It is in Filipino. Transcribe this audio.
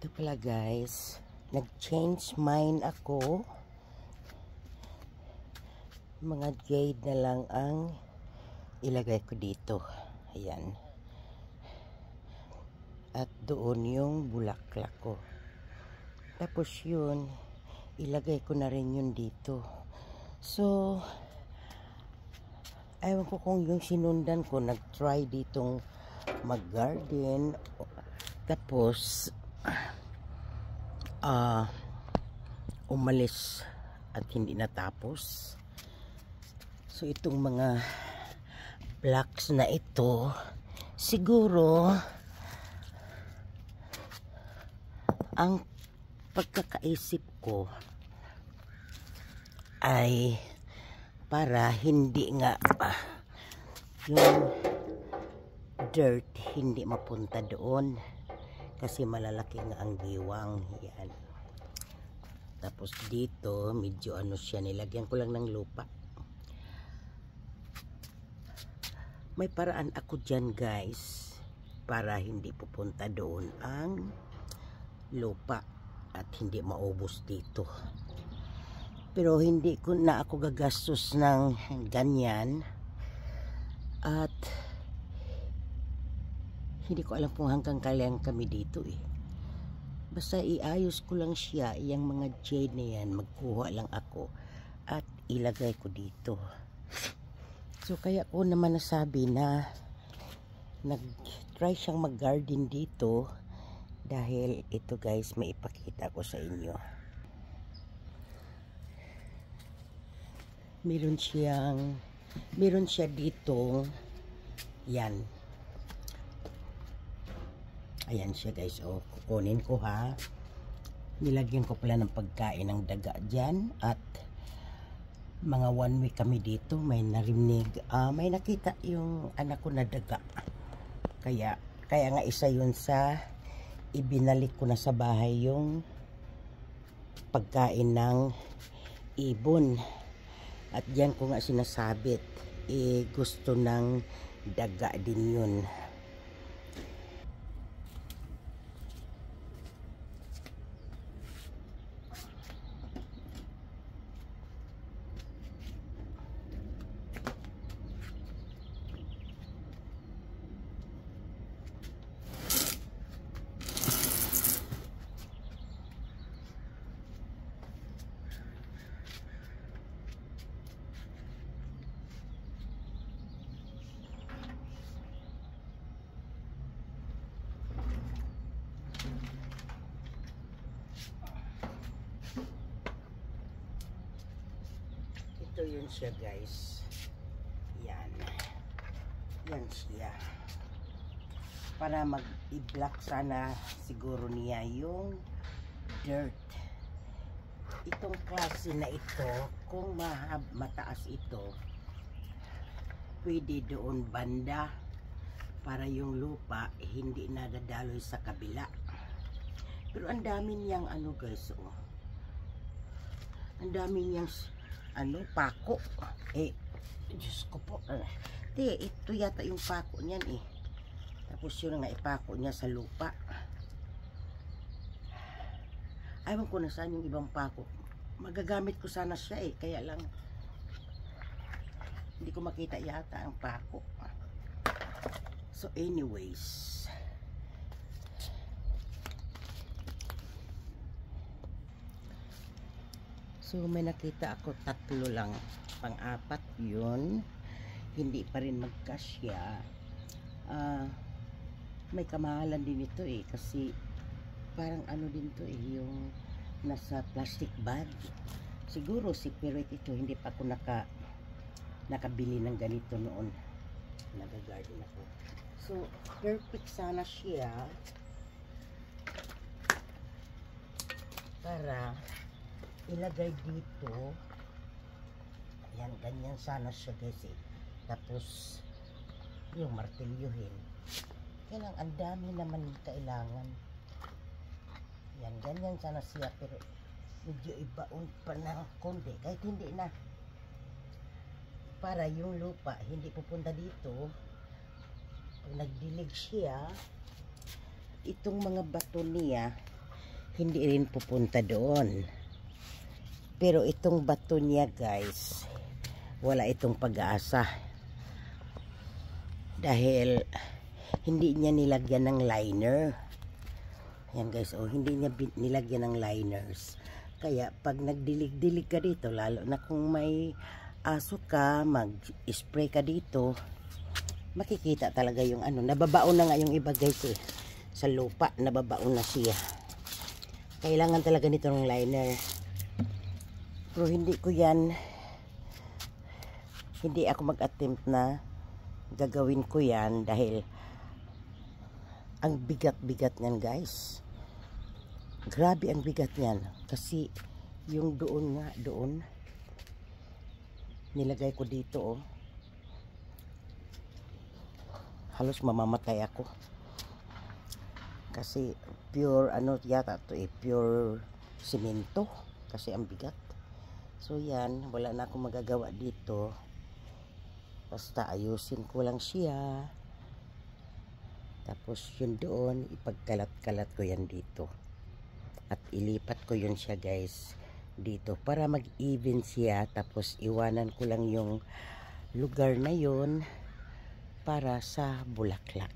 Ito pala guys, nag-change mind ako. Mga jade na lang ang ilagay ko dito. Ayan. At doon yung bulaklak ko. Tapos yun, ilagay ko na rin yun dito. So, ewan ko kung yung sinundan ko, nag-try ditong mag-garden. Tapos, umalis at hindi natapos. So, itong mga blocks na ito, siguro, ang pagkakaisip ko ay para hindi nga yung dirt hindi mapunta doon kasi malalaki nga ang giwang. Yan. Tapos dito medyo ano siya, nilagyan ko lang ng lupa. May paraan ako dyan guys para hindi pupunta doon ang lupa at hindi maubos dito. Pero hindi ko na ako gagastos ng ganyan at hindi ko alam kung hanggang kailan kami dito eh. Basta iayos ko lang siya, yung mga jade na yan, magkuha lang ako at ilagay ko dito. So kaya ko naman nasabi na nag-try siyang mag-garden dito dahil ito guys, may ipakita ko sa inyo. Meron siya dito, yan. Ayan siya guys, oh, kukunin ko ha. Nilagyan ko pala ng pagkain ng daga dyan at mga 1 week kami dito, may narinig, may nakita yung anak ko na daga. Kaya nga isa yun sa ibinalik ko na sa bahay yung pagkain ng ibon. At diyan ko nga sinasabit, gusto ng daga din yun. Ito yun siya guys. Yan. Yan siya. Para mag-i-block sana siguro niya yung dirt. Itong klase na ito, kung mataas ito, pwede doon banda para yung lupa hindi nadadaloy sa kabila. Pero ang dami niyang ano guys, oh. Ang dami niyang pako. Diyos ko po. Ito yata yung pako niyan eh. Tapos yun nga ipako niya sa lupa. Ayaw ko na saan yung ibang pako. Magagamit ko sana siya eh. Kaya lang hindi ko makita yata ang pako. So anyways, so may nakita ako 3 lang, pang-4 yun, hindi pa rin magkasya. May kamahalan din ito eh, kasi parang ano din to eh, yung nasa plastic bag. Siguro si Piret ito, hindi pa ako nakabili ng ganito noon, nag-garden ako. So perfect sana siya para ilagay dito. Yan, ganyan sana siya guys eh. Tapos yung martilyohin. Kaya lang ang dami naman kailangan. Yan, ganyan sana siya, pero medyo ibaon pa ng konti kahit hindi na, para yung lupa hindi pupunta dito. Pag nagdilig siya, itong mga bato niya hindi rin pupunta doon. Pero itong bato niya guys, wala itong pag-asa. Dahil hindi niya nilagyan ng liner. Yan guys, oh, hindi niya nilagyan ng liners. Kaya pag nagdilig-dilig ka dito, lalo na kung may aso ka, mag-spray ka dito, makikita talaga yung ano. Nababaon na nga yung iba guys eh. Sa lupa, nababaon na siya. Kailangan talaga nito ng liner. Pero hindi ako mag-attempt na gagawin ko yan dahil ang bigat-bigat niyan guys. Grabe ang bigat niyan. Kasi yung doon nilagay ko dito oh. Halos mamamatay ako. Kasi pure ano yata to eh, pure simento. Kasi ang bigat. So yan, wala na akong magagawa dito. Basta ayusin ko lang siya. Tapos yun doon, ipagkalat-kalat ko yan dito. At ilipat ko yun siya guys dito para mag-even siya. Tapos iwanan ko lang yung lugar na yun para sa bulaklak.